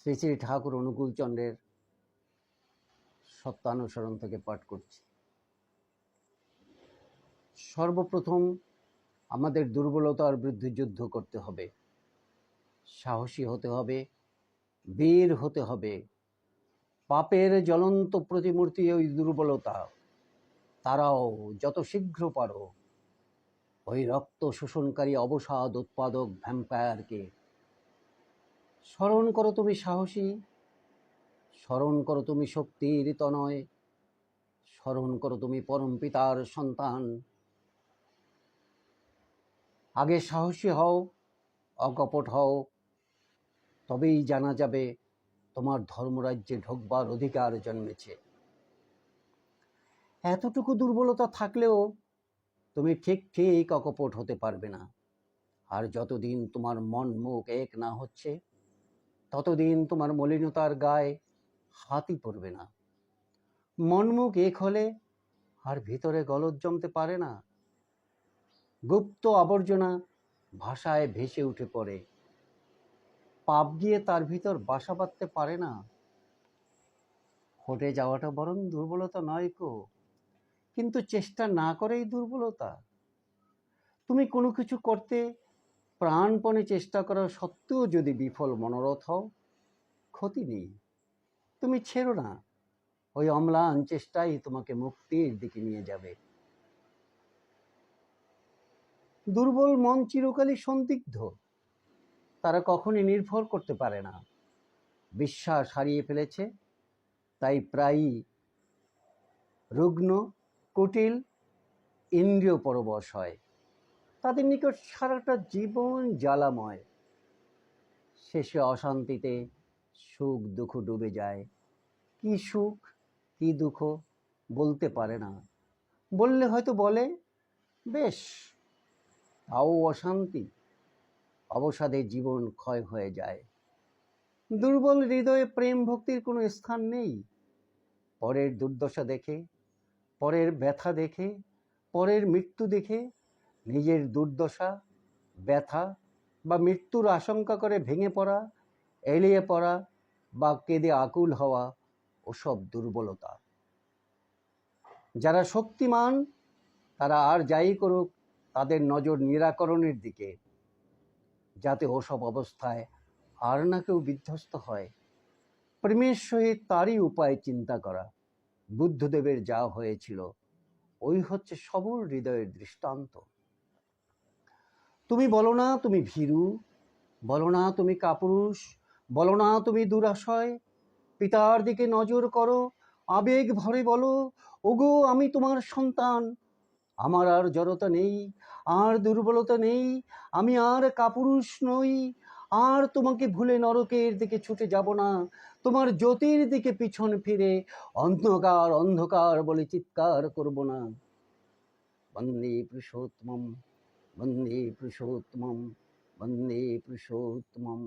শ্রী শ্রী ঠাকুর অনুকূলচন্দ্রের সত্যানুসরণ থেকে পাঠ করছি। সর্বপ্রথম আমাদের দুর্বলতার বিরুদ্ধে যুদ্ধ করতে হবে, সাহসী হতে হবে, বীর হতে হবে। পাপের জ্বলন্ত প্রতিমূর্তি ওই দুর্বলতা। তারাও যত শীঘ্র পারো ওই রক্ত শোষণকারী অবসাদ উৎপাদক ভ্যাম্পায়ারকে স্মরণ করো। তুমি সাহসী, স্মরণ করো তুমি শক্তির তনয়, স্মরণ করো তুমি পরম পিতার সন্তান। আগে সাহসী হও, অকপট হও, তবেই জানা যাবে তোমার ধর্মরাজ্যে ঢোকবার অধিকার জন্মেছে। এতটুকু দুর্বলতা থাকলেও তুমি ঠিক অকপট হতে পারবে না। আর যতদিন তোমার মন মুখ এক না হচ্ছে, ততদিন তোমার মলিনতার গায়ে হাতই পড়বে না। মন মুখ এক হলে আর ভিতরে গলদ জমতে পারে না। গুপ্ত আবর্জনা ভাষায় ভেসে উঠে পড়ে। পাপ গিয়ে তার ভিতর বাসা বাঁধতে পারে না। হটে যাওয়াটা বরং দুর্বলতা নয় কো, কিন্তু চেষ্টা না করেই দুর্বলতা। তুমি কোনো কিছু করতে প্রাণপণে চেষ্টা করা সত্ত্বেও যদি বিফল মনোরথ হও, ক্ষতি নেই, তুমি ছেড়ো না। ওই অম্লান চেষ্টাই তোমাকে মুক্তির দিকে নিয়ে যাবে। দুর্বল মন চিরকালই সন্দিগ্ধ, তারা কখনই নির্ভর করতে পারে না। বিশ্বাস হারিয়ে ফেলেছে, তাই প্রায়ই রুগ্ন, কুটিল, ইন্দ্রিয় পরবশ হয়। তাদের নিকট সারাটা জীবন জ্বালাময়। শেষে অশান্তিতে সুখ দুঃখ ডুবে যায়। কি সুখ কি দুঃখ বলতে পারে না, বললে হয়তো বলে বেশ, তাও অশান্তি। অবসাদে জীবন ক্ষয় হয়ে যায়। দুর্বল হৃদয়ে প্রেম ভক্তির কোনো স্থান নেই। পরের দুর্দশা দেখে, পরের ব্যথা দেখে, পরের মৃত্যু দেখে নিজের দুর্দশা, ব্যথা বা মৃত্যুর আশঙ্কা করে ভেঙে পড়া, এলিয়ে পড়া বা কেঁদে আকুল হওয়া ওসব দুর্বলতা। যারা শক্তিমান তারা আর যাই করুক তাদের নজর নিরাকরণের দিকে, যাতে ওসব অবস্থায় আর না কেউ বিধ্বস্ত হয়। প্রেমের সহিত তারই উপায় চিন্তা করা। বুদ্ধদেবের যা হয়েছিল ওই হচ্ছে সবল হৃদয়ের দৃষ্টান্ত। তুমি বলো না তুমি ভীরু, বলো না তুমি কাপুরুষ, বলো না তুমি দুরাশয়। পিতার দিকে নজর করো, আবেগ ভরে বলো, ওগো আমি তোমার সন্তান। আমার আর জড়তা নেই, আর দুর্বলতা নেই, আমি আর কাপুরুষ নই। আর তোমাকে ভুলে নরকের দিকে ছুটে যাব না, তোমার জ্যোতির দিকে পিছন ফিরে অন্ধকার অন্ধকার বলে চিৎকার করব না। বন্দে পুরুষোত্তমম, বন্দে পুরুষোত্তমম, বন্দে পুরুষোত্তমম।